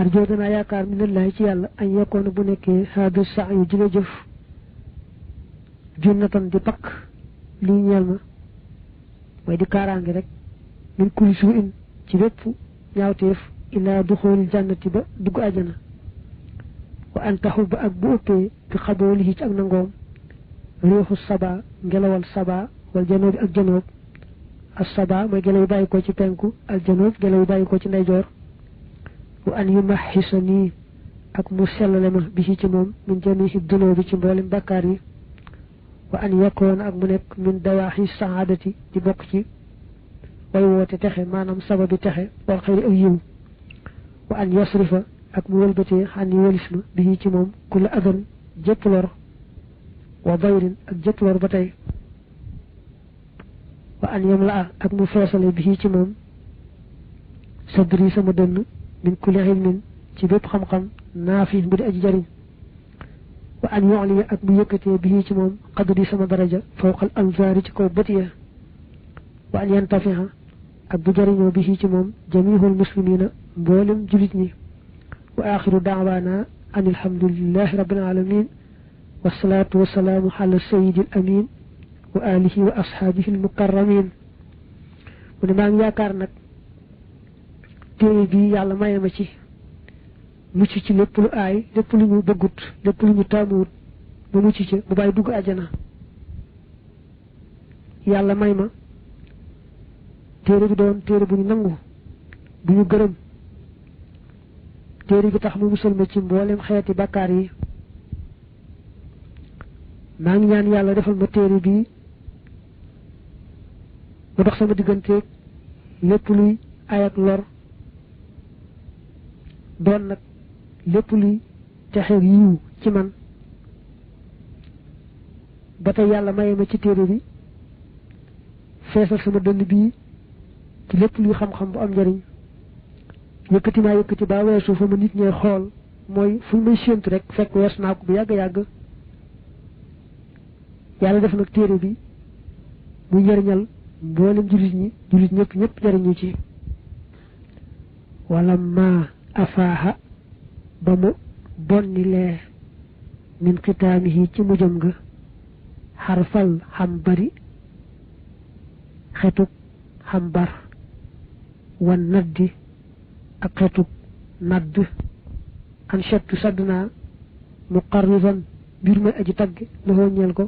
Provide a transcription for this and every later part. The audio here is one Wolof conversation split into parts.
arjo dana yaakaar minallahi ci yàlla añ yekkoon bu nekkee haada sa yu jële jëf junnatan di pakk lii ñeel ma mooy di kaaraange rek min kulli su'in ci bépp ñaawteef ila duxoolil jannati ba dugg àjjana wa an taxuba ak bu ëppee bi xaboolihi ci ak nangoom réexu saba ngelawal saba wal janoob ak janoob as saba mooy gelaw bàyyi ko ci penku al janoob gelaw bàyyi ko ci ndeyjoor wa an yumaxisa nii ak mu sellale ma bi ci moom min jamihi dunoo bi ci mboolem bakkaar yi wa an yakkoon ak mu nekk min dawaaxi saadati di bokk ci way woote texe maanaam sababi texe wal xëyri ak yiw wa an yasrifa ak mu wëlbatee xan yi wëlis ma bi ci moom ku la adan jëpp lor wa dayrin ak jëpp lor ba tey wa an yamla ak mu feesale bi ci moom sadri sama dënn min kulli ilmin ci bépp xam-xam naafi bu di aji jariñ wa an yu'liya ak mu yëkkatee bi ci moom qadri sama daraja fawqal anzaari ci kaw bët ya wa an yantafiha ak bu jariñoo bi ci moom jamihul muslimina mboolem julit ñi wa axiru daawaana an alhamdulillahi rabbil alamin wasalaatu wasalaamu ala sayyidil amin wa alihi wa ashaabihi almukarramin mu ne maa ngi yaakaar nag téere bi yàlla maye ma ci mucc ci lépp lu aay lépp lu ñu bëggut lépp lu ñu taamuwut ba mucc ci bu bàyyi dugg àjjana yàlla may ma téere bi doon téere bu ñu nangu bu ñu gërëm téere bi tax mu musal ma ci mboolem xeeti bakkaar yi maa ngi ñaan yàlla defal ma téere bi ma dox sama digganteeg lépp luy ay ak lor doon nag lépp luy texeeg yiw ci man ba tey yàlla maye ma ci téere bi feesal sama dënn bii ci lépp luy xam-xam bu am njariñ yëkkati maa yëkkati ba weesu fa ma nit ñee xool mooy fu may séentu rek fekk wees naa ko bu yàgg-yàgg yàlla def nag téere bi muy njariñal mboolem jullit ñëpp jariñu ci wala ma afaaxa ba mu bonnilee min xitaamihi ci mujjam nga xarfal xam bari xetug xam bar wan naddi ak xetug nadd an chettu saddnaa muqarriban mbir may aji tagg la ñeel ko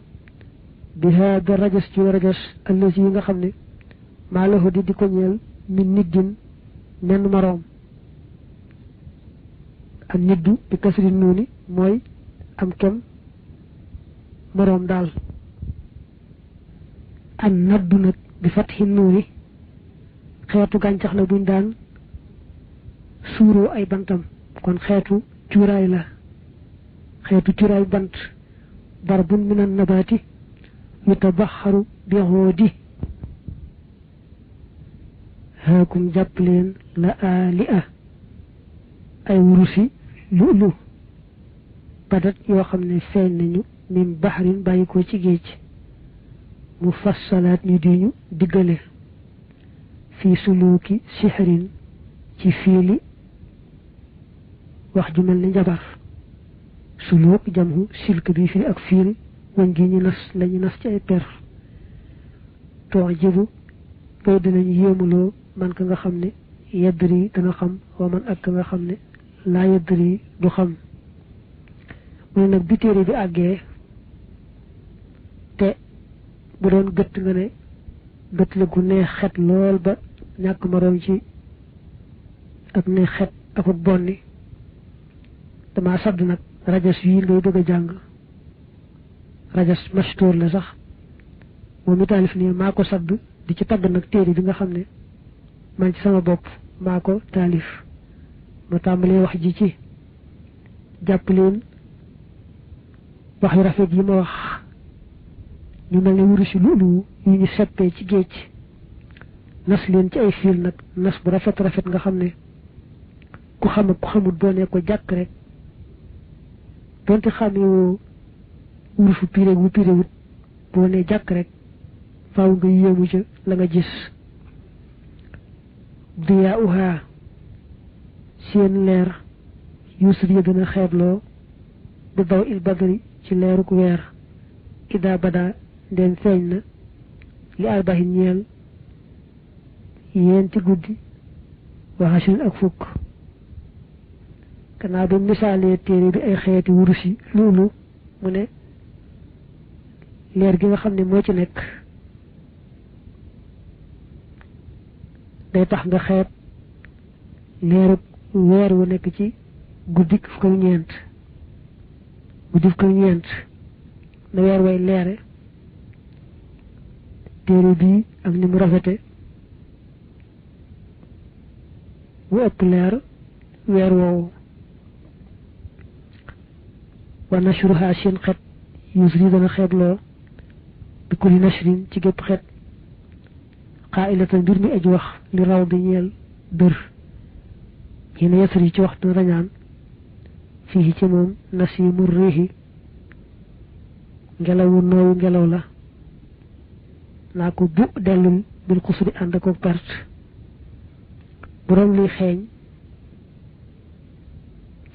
bi haada rajas ci rajas allazi yi nga xam ne maa lahu di ko ñeel min niddin menn maroom an niddu bi kasri nuuni mooy am kem maroom daal an naddu nag bi fatxi nuuni xeetu gàncax la buñ daan suuroo ay bantam kon xeetu cuuraay la xeetu cuuraay bant darbun min an nabaati yutabaxaru bi xoodi haakum jàpp leen la aali a ay wurusi lu badat yoo xam ne feeñ nañu min baxarin bàyyi ko ci géej mu fassalaat ñu di ñu diggale fii suluuki sixrin ci fiili wax ju mel ni njabar suluuk jamhu silk bi fii ak fiili wañ gi ñu nas lañu nas ci ay per too jibu bay dinañu yéemuloo man ka nga xam ne yeddri dana xam wa man ak ka nga xam ne laa yeddri du xam mu ne nag bi téere bi àggee te bu doon gëtt nga ne gëtt la gu neex xet lool ba ñàkk maroom ci ak ne xet akut bonni dama sadd nag rajas yi ngay bëgg a jàng rajas mastoor la sax moom mi taalif nii maa ko sadd di ci tagg nag téere bi nga xam ne man ci sama bopp maa ko taalif ma tàmbalee wax ji ci jàpp leen wax yu rafet yi ma wax ñu mel ne wurusi luulu yu ñu seppee ci géej nas leen ci ay fiil nag nas bu rafet rafet nga xam ne ku xam ak ku xamul doonee ko jàkk rek donte xamee wurusu piré wu piré wut boo ne jàkk rek faaw nga yéemu ca la nga gis diyaa uha seen leer yusri dana xeebloo bi daw il badri ci leeruk weer ida bada ndeen feeñ na li arbahin ñeel yéenti guddi waxasin ak fukk gannaaw bi misaalee téere bi ay xeeti wurus yi loolu mu ne leer gi nga xam ne moo ci nekk day tax nga xeeb leeruk weer wu nekk ci guddik fukk ak ñeent guddi fukk ak ñeent na weer way leere téere bii ak ni mu rafete mu ëpp leer weer woowu wa nashruha seen xet yusri dana xeebloo bi kulli nashrin ci gépp xet qaa'ilatan mbir mi aji wax li raw di ñeel dër ñi ne yasri ci waxtu rañaan fii ci moom nasimu riixi ngelawu noowu ngelaw la naa ko bu dellul bil xusri ànd ak perte borom luy xeeñ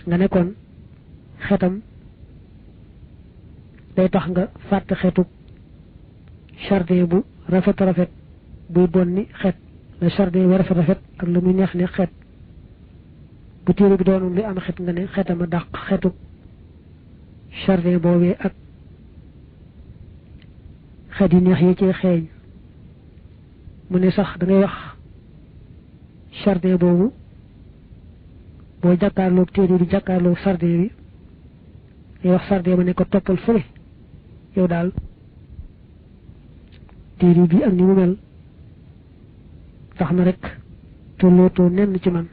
nga nekkoon xetam day tax nga fàtte xetuk jardin bu rafet rafet buy bonni xet la jardin bu rafet rafet ak la muy neex ne xet bu téere bi doonul li am xet nga ne xetama dàq xetuk jardin boobee ak xet yi neex yi ci xeeñ mu ne sax da ngay wax jardin boobu boo jàkkaarloog téere bi jàkkaarloog jardin bi ngay wax jardin ba ne ko toppal fële yow daal téere bi ak ni mu mel tax na rek tollootoo nenn ci man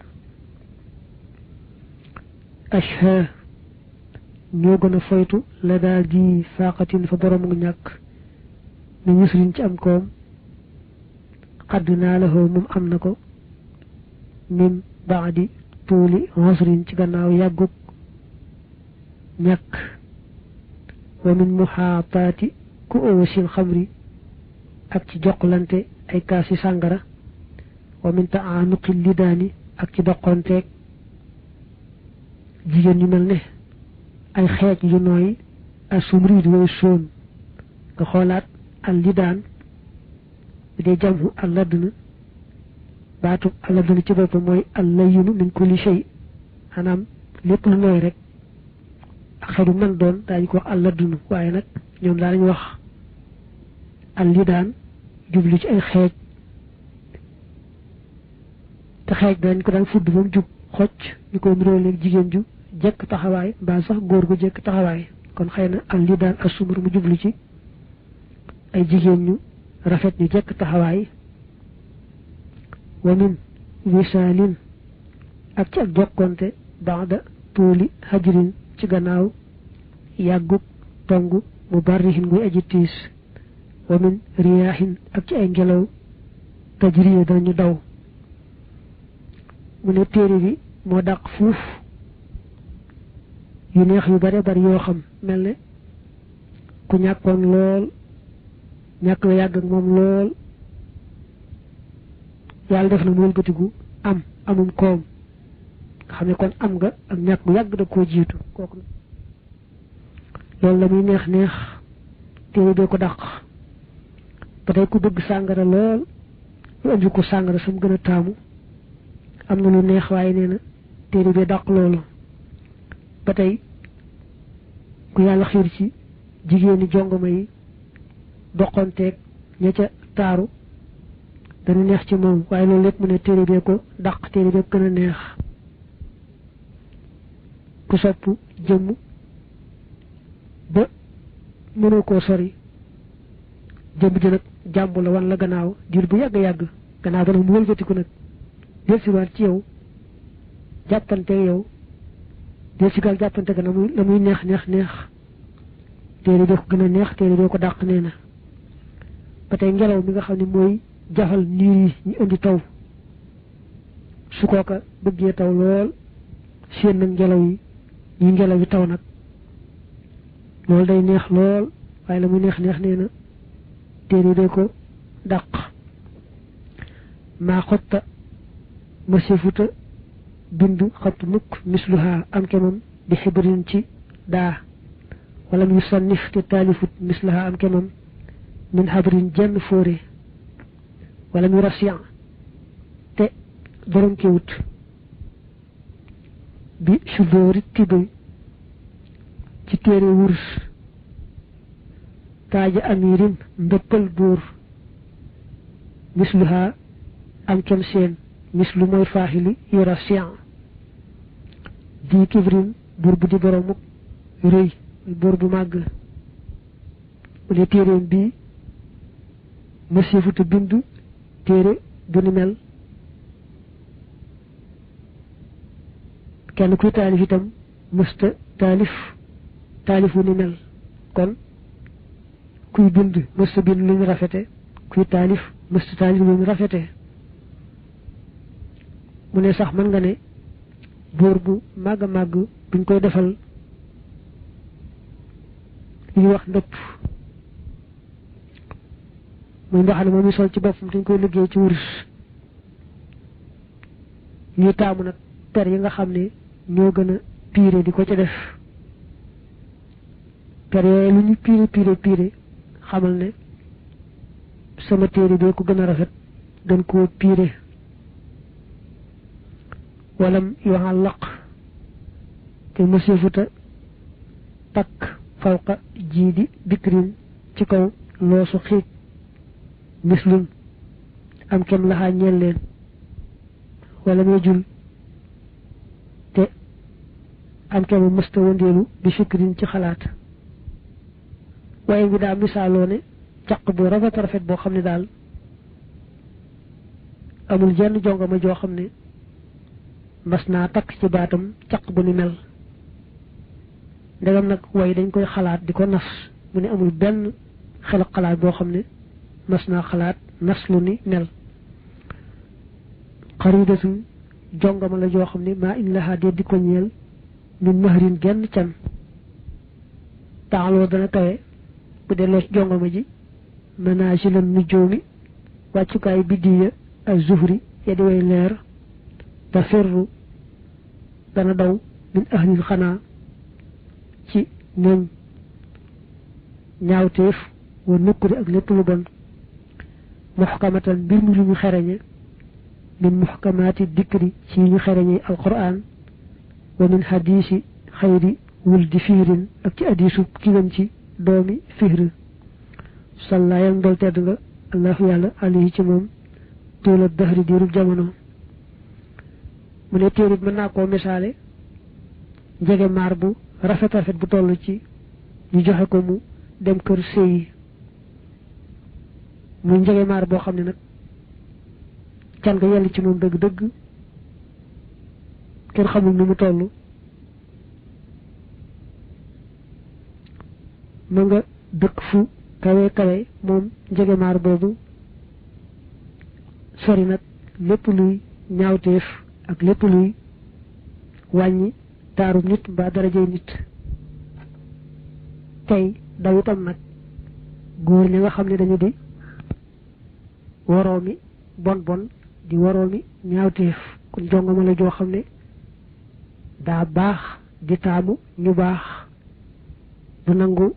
ashha ñoo gën a foytu la daal di faqatin fa borom ngu ñàkk ni yusrin ci am koom xadd naa la moom am na ko min baadi tuuli usrin ci gannaaw yàggug ñàkk wa min muhaataati ku owasil xamri ak ci joxlante ay kaasi sàngara wa min taanuqi lidaani ak ci doqonteeg jigéen ñu mel ne ay xeej yu nooy asumriid way soon nga xoolaat al lidaan bi dee jamhu al laddna baatu al laddna ci boppam mooy al layinu min kulli shay maanaam lépp lu nooy rek ak xeetu mën doon daañu ko wax al laddnu waaye nag ñoom daa lañu wax al lidaan jublu ci ay xeej te xeej dañ ko daan fudd ba mu jub xocc ñu koy niróoleeg jigéen ju jekk taxawaay mbaa sax góor gu jekk taxawaay kon xëy na al lidaan asumur mu jublu ci ay jigéen ñu rafet ñu jekk taxawaay wa min wisaalin ak ci ak jokkonte baada tuuli hajrin ci gannaaw yàggug tong mu barrihin nguy aji tiis wa min riyaahin ak ci ay ngelaw tajriya danañu daw mu ne téere bi moo dàq fuuf yu neex yu bare bari yoo xam mel ne ku ñàkkoon lool ñàkk la yàgg ak moom lool yàlla def na mu wëlbatiku amum koom nga xam ne kon am nga ak ñàkk bu yàgg da koo jiitu kooku loolu la muy neex neex téere bee ko dàq ba tey ku bëgg sàngara lool lu andi ko sàngara sam gën a taamu am na lu neex waaye nee na téere bee dàq loolu ba tey ku yàlla xiir ci jigéeni jongoma yi doqonteeg ña ca taaru dana neex ci moom waaye loolu lépp mu ne téere bee ko dàq téere bee gën a neex ku sopp jëmm ba mënoo koo sori jëmm ji nag jàmbu la wan la gannaaw diir bu yàgg-yàgg gannaaw ba nag mu wëlbatiku nag del siwaat ci yow jàppante yow del si gaal jàppante ga la muy neex neex neex téere bee ko gën a neex téere bee ko dàq nee na ba tey ngelaw mi nga xam ne mooy jafal niir yi ñu indi taw su kooka bëggee taw lool seen nag ngelaw yi ñi ngelaw yi taw nag loolu day neex lool waaye la muy neex neex nee na téere bee ko dàq maa xotta masifuta bindu xattu mukk misluha am kemam bi xibrin ci daa wala mu sannif te taalifut mislaha am kemam min xabrin jenn fóore wala mu rasiyan te borom kewut bi sudóori tibay ci téere wurus taaja amirin ndëppal buur misluha am kem seen mislu mooy faaxili yu rasiyan di kibrin buur bu di boromuk rëy buur bu màgg mu ne téeréem bii mësifutu bindu téere bu ni mel kenn kuy taalif itam mësta taalif wu ni mel kon kuy bind mësta bind lu ñu rafete kuy taalif mësta taalif lu ñu rafete mu ne sax mën nga ne buur bu màgg a màgg buñ koy defal li ñuy wax ndëpp muy mbaxane moom mi sol ci boppam dañ koy liggéey ci wurus ñuy taamu nag per yi nga xam ne ñoo gën a piire di ko ca def per yooyu lu ñu piire xamal ne sama téere bee ko gën a rafet gën koo piire walam yoxal laq te mësefuta takk fawqa jiidi bikrin ci kaw loosu xiig mislun am kem laxaa ñeel leen wala muy jul te am kemu mësta wëndeelu bi fikrin ci xalaat waaye bi daa misaaloo ne caq bu rafet boo xam ne daal amul jenn jongama joo xam ne mas naa takk ci baatam caq bu ni mel ndegam nag way dañ koy xalaat di ko nas mu ne amul benn xel xalaat boo xam ne mas naa xalaat nas lu ni mel xaridatun jongama la joo xam ne maa in lahaa dee di ko ñeel min mahrin genn can taaloo dana kawe bu delloo ci jongama ji manaazilan nujoomi wàccukaay biddiya ak zuhri ya di way leer te ferru dana daw min ahlil xanaa ci ñooñ ñaawteef wa nukkuri ak lépp lu bon muxkamatan mbir mi lu ñu xereñe min muxkamaati dikri ci ñu xereñe alquran wa min hadisi xayri wul di fiirin ak ci hadisu ki gën ci doomi fiir salla yal ndol tedd nga allahu yàlla alayhi ci moom tuula dahri diirub jamono mu ne téere mën naa koo misaale njege maar bu rafet bu toll ci ñu joxe ko mu dem kër sëyi muy njege maar boo xam ne nag can nga yell ci moom dëgg-dëgg kenn xamul nu mu toll ma nga dëkk fu kawe moom njege maar boobu sori nag lépp luy ñaawteef ak lépp luy wàññi taarub nit mbaa darajey nit tey daw itam nag góor ñi nga xam ne dañu di waroomi bon di waroomi ñaawteef kon jongama la joo xam ne daa baax di taamu ñu baax du nangu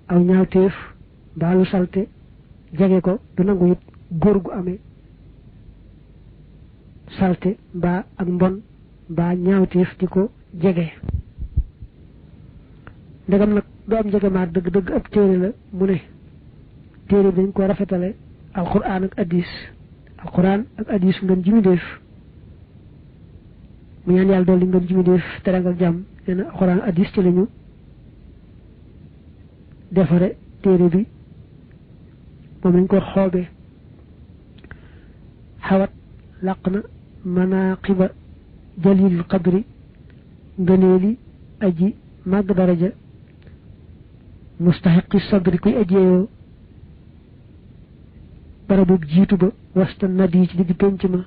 aw ñaawteef mbaa lu salte jege ko du nangu it góor gu amee salte mbaa ak mbon mbaa ñaawteef di ko jege ndegam nag du am njegemaat dëgg ab téere la mu ne téere bi dañ ko rafetale alquran ak hadis ngeen ji mi def mu ñaan yàlla dolli ngeen ji mi def teranga ak jàmm nee na alquran ak hadis ci lañu defare téere bi moom lañ ko xoobe xawat làq na manaqiba jalil qadri ngëneeli aji màgg daraja mustahiqi sadri kuy ajeeyoo barabub jiitu ba wasta nadi ci digg penc ma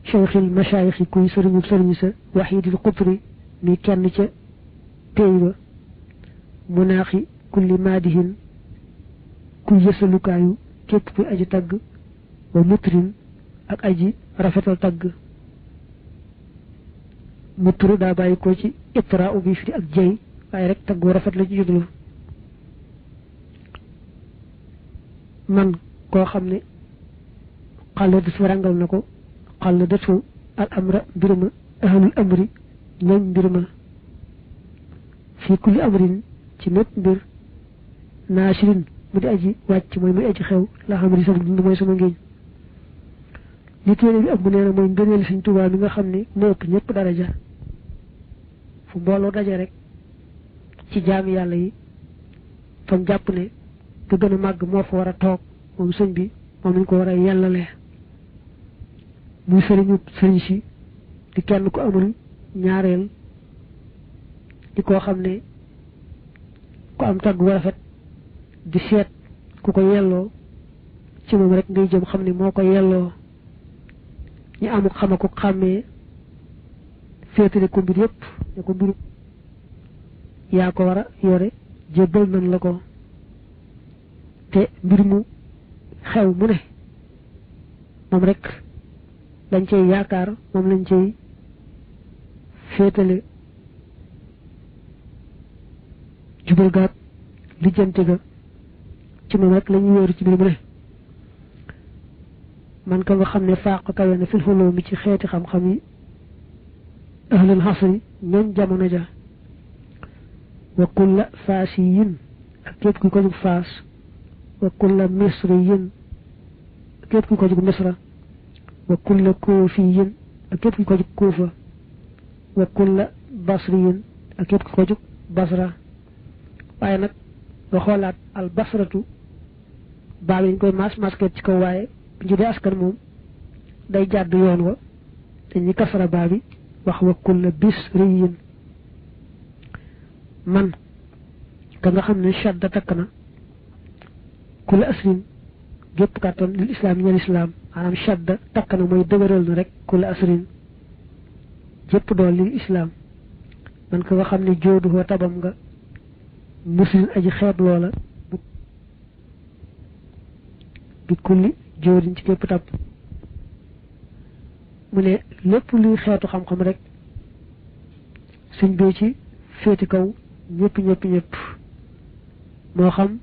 cheikhil machaayixi kuy sëriñu sëriñ sa waxidil qutri mi kenn ca téy ba munaaxi kulli maadihin kuy yësalukaayu képp kuy aji tagg wa mutrin ak aji rafetal tagg mutru daa bàyyi ko ci itra bi fi ak jey waaye rek taggu rafet la ci jublu man koo xam ne xalladatu rangal na ko xalladatu al amra mbir ma ahlul amri ñoom mbir ma fii kulli amrin ci mépp mbir naasirin mu di aji wàcc mooy muy aji xew la xam ne sama dund mooy sama ngéeñ li téere bi ak bu nee na mooy ngëneel Sëriñ Tuubaa mi nga xam ne moo ëpp ñëpp daraja fu mbooloo daje rek ci jaami yàlla yi fam jàpp ne ka gën a màgg moo fa war a toog moom sëñ bi moom lañ ko war a yellale muy sëriñu sëriñ si di kenn ku amul ñaareel di koo xam ne ku am tagg bu rafet di seet ku ko yelloo ci moom rek ngay jëm xam ne moo ko yelloo ñu amuk xama ko xàmmee féetale ko mbir yépp ne ko mbiru yaa ko war a yore jébbal nañ la ko te mbir mu xew mu ne moom rek lañ cay yaakaar moom lañ cay féetale jubal gaag lijjante ga ci moom rek la ñuy wéeru ci mbir mu ne man ka nga xam ne faaq kawe na fil xuloo mi ci xeeti xam-xam yi ahlul xasri ñoom jamono ja wa kulla faasiyin ak képp ku ko jug faas wa kulla misriyin ak képp ku ko jug misra wa kulla koofiyin ak képp ku ko jug kuufa wa kulla basriyin ak képp ku ko jug basra waaye nag nga xoolaat al basratu baa bi dañ koy masket ci kaw waaye bu ñu dee askan moom day jàdd yoon wa dañuy kasara baa bi wax wa kulla bisriyin man ka nga xam ne shadda takk na kulla asrin gépp kàttan lil islaam ñeel islaam maanaam shadda takk na mooy dëgëral na rek kulla asrin jépp dool lil islaam man ka nga xam ne joodu hoo tabam nga muslim aji xeeb loola bi kulli joodin ci képp tab mu ne lépp luy xeetu xam-xam rek suñ bee ci féeti kaw ñëpp moo xam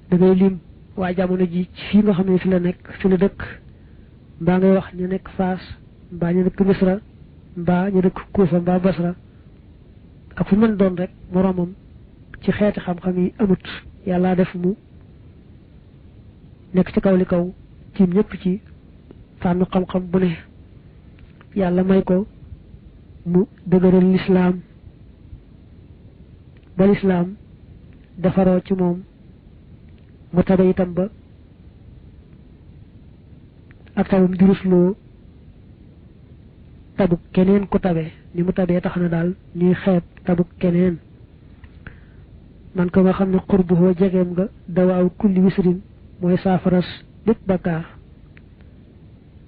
da ngay lim waa jamono ji fii nga xam ne fi la nekk fi la dëkk mbaa ngay wax ñu nekk Faas mbaa ñu nekk Misra mbaa ñu dëkk Kuufa mbaa Basra ak fu mën doon rek moroomam ci xeeti xam-xam yi amut yàlla def mu nekk ci kaw li kaw tiim ñëpp ci fànnu xam-xam bu ne yàlla may ko mu dëgëral lislaam ba lislaam defaroo ci moom mu tabe itam ba ak tabam dirusloo tabuk keneen ku tabe ni mu tabee tax na daal ñuy xeeb tabuk keneen man ko nga xam ne xurbuhoo jegeem nga dawaaw kulli wisrin mooy saafaras bépp bakkaar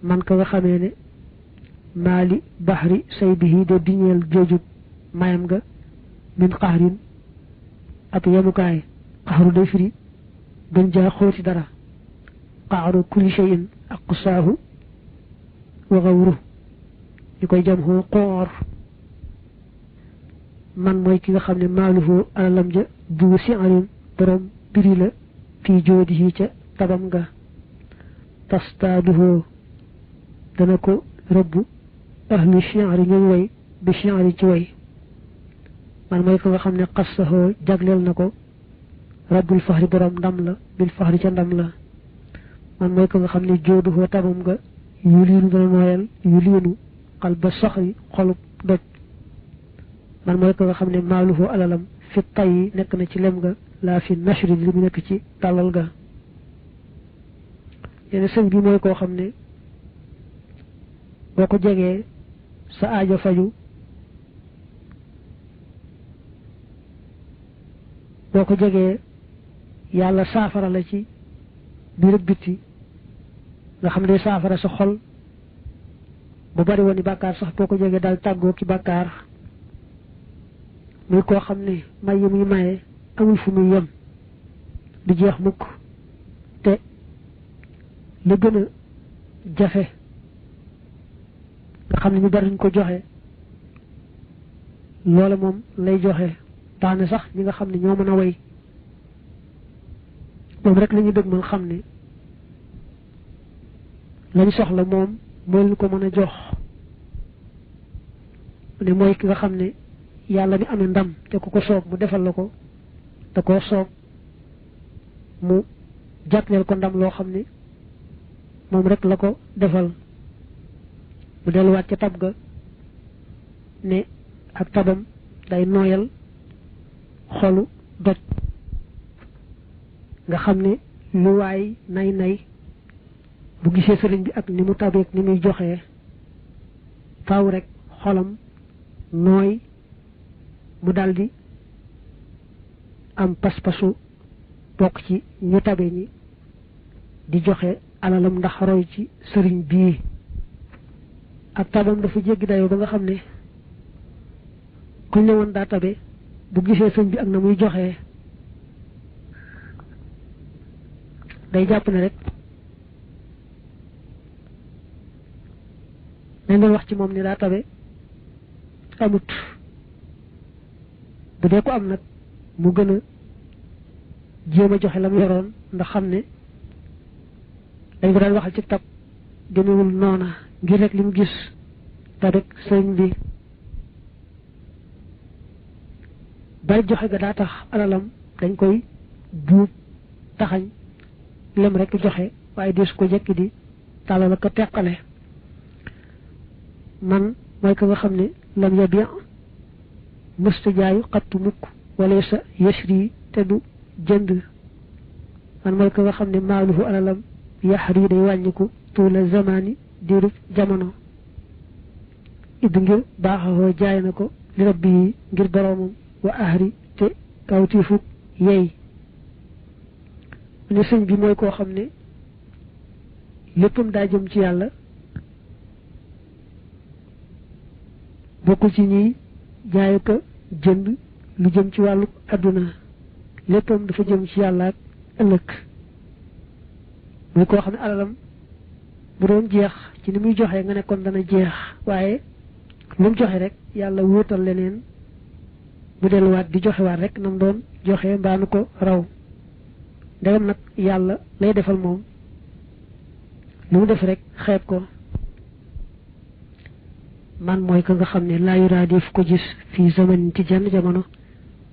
man ko nga xamee ne maali baxri say bihi de diñeel géejub mayam nga min xaxrin ab yemukaay xaxaru day firi gën jaa xóoti dara xaxaru kulli shay'in ak qusaahu wa xawru ñu koy jam xoo xoor man mooy ki nga xam ne maaluhoo alalam ja bu si arin borom biri la fii joodi ca tabam nga tastaaduhoo dana ko rëbb ahlu shi'ri ñooy way bi shi'ri ci way man mooy ko nga xam ne xassahoo jagleel na ko rabbul faxri borom ndam la bil faxri ca ndam la man mooy ko nga xam ne jooduhoo tabam nga yu liinu dana nooyal yu liinu xal ba soxri xolub doj man mooy ko nga xam ne maaluhoo alalam fi tay nekk na ci lem nga laa fi nashri li mu nekk ci tàllal ga yene sëñ bi mooy koo xam ne boo ko jegee sa aajo faju boo ko jegee yàlla saafara la ci biir ak bitti nga xam ne saafara sa xol bu bari woon ni bàkkaar sax boo ko jegee daal tàggoo ki bàkkaar muy koo xam ne may yi muy maye amul fu muy yem du jeex mukk te la gën a jafe nga xam ne ñu bari ñu ko joxe loola moom lay joxe taane sax ñi nga xam ne ñoo mën a way moom rek la ñu dëgg mën xam ne lañ soxla moom mooy lu ko mën a jox ne mooy ki nga xam ne yàlla mi amee ndam te ku ko soob mu defal la ko te koo soob mu jàppaleel ko ndam loo xam ne moom rek la ko defal mu delluwaat ca tab ga ne ak tabam day nooyal xolu doj nga xam ne lu waay nay bu gisee sëriñ bi ak ni mu tabeek ni muy joxee faaw rek xolam nooy mu daldi am pas-pasu bokk ci ñu tabe ñi di joxe alalam ndax roy ci sëriñ bii ak tabam dafa jéggi dayoo ba nga xam ne kuñ ne woon daa tabe bu gisee sëriñ bi ak na muy joxee day jàpp ne rek dañ doon wax ci moom ni daa tabe amut bu dee ko am nag mu gën a jéem a joxe la mu yoroon ndax xam ne dañ ko daan waxal ci tab demewul noona ngir rek li mu gis tabek sëriñ bi bari joxe ga daa tax alalam dañ koy buub taxañ lem rek joxe waaye des ko jekki di tàllal ko teqale man mooy ko nga xam ne lam yabi mësta jaayu xattu mukk wala sa yashri te du jënd man mooy ko nga xam ne maaluhu alalam yaxri day wàññiku tuula zamani diirub jamono idd ngir baaxawoo jaay na ko li rabbi yi ngir boroomam wa ahri te kawtiifuk yey ne sëñ bi mooy koo xam ne léppam daa jëm ci yàlla bokkul ci ñuy jaay ko jënd lu jëm ci wàllu adduna léppam dafa jëm ci yàlla ak ëllëg muy koo xam ne alalam bu doon jeex ci ni muy joxe nga ne kon dana jeex waaye lu mu joxe rek yàlla wóotal leneen mu delluwaat di joxewaat rek nam doon joxe mbaanu ko raw ndegam nag yàlla lay defal moom lu mu def rek xeeb ko man mooy ka nga xam ne laa yuraadi fu ko gis fii zaman ci jenn jamono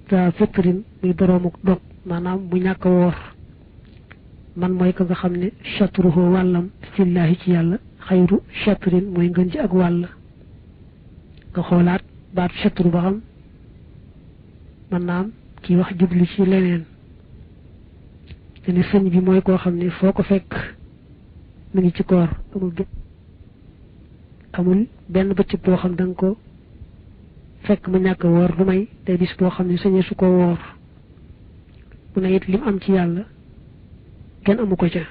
ta fitrin muy boroomuk dog maanaam bu ñàkk woor man mooy ka nga xam ne chatruhu wàllam fillaahi ci yàlla xayru chatrin mooy ngën ci ak wàll nga xoolaat baatu chatru ba xam man naam kii wax jublu ci leneen te ne sëñ bi mooy koo xam ne foo ko fekk mu ngi ci koor amul benn bëccëg boo xam da nga ko fekk mu ñàkk woor lu may tey bis boo xam ne sañee su ko woor mu ne it lim am ci yàlla kenn amu ko ca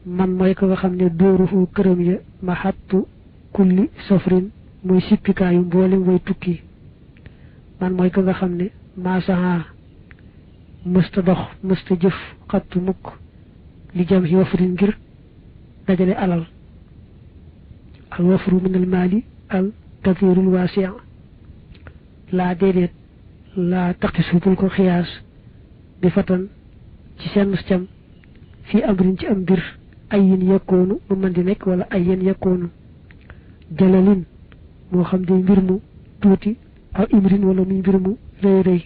man mooy ko nga xam ne dóorufu këram ya mahattu kulli safrin muy sippikaayu mboolem way tukki man mooy ko nga xam ne maasaha mësta dox mësta jëf xattu mukk li jam ci wafrin ngir dajale alal al wafru min al maali al kathirul waasi' laa déedéet laa taqisu bul ko xiyaas bi fatan ci seen cam fii amrin ci am mbir ay yin yakkoonu mu mën di nekk wala ay yin yakkoonu jalalin moo xam di mbir mu tuuti aw imrin wala muy mbir mu rëy rëy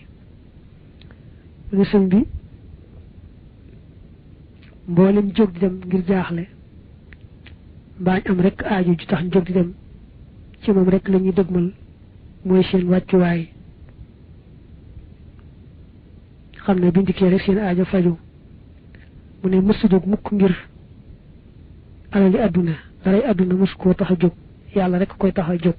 ne sëñ bi mboolem jóg di dem ngir jaaxle mbaañ am rek aaju ju tax jóg di dem ci moom rek la ñuy dëgmal mooy seen wàccuwaay xam ne bindikee rek seen aajo faju mu ne mësu jóg mukk ngir alali àdduna daray àdduna mësu koo tax a jóg yàlla rek koy tax a jóg